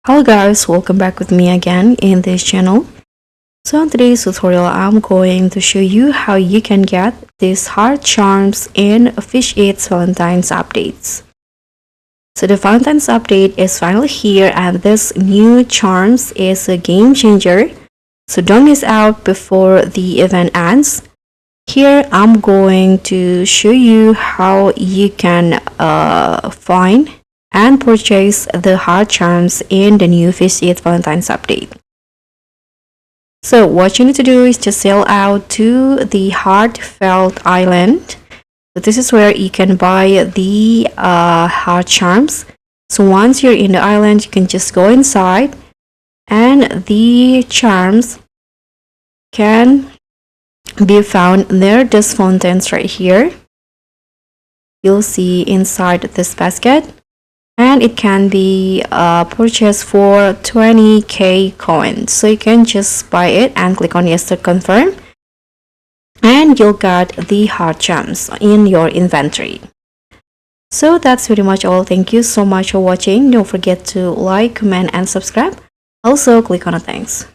Hello guys, welcome back with me again in this channel. So in today's tutorial, I'm going to show you how you can get these heart charms in Fish It Valentine's updates. So the Valentine's update is finally here and this new charms is a game changer. So don't miss out before the event ends. Here I'm going to show you how you can find and purchase the heart charms in the new Fish It Valentine's update. So what you need to do is just sail out to the Heartfall Island. So this is where you can buy the heart charms. So once you're in the island, you can just go inside and the charms can be found near these fountains right here. You'll see inside this basket. And it can be purchased for 20k coins. So you can just buy it and click on yes to confirm. And you'll get the heart charms in your inventory. So that's pretty much all. Thank you so much for watching. Don't forget to like, comment, and subscribe. Also, click on the thanks.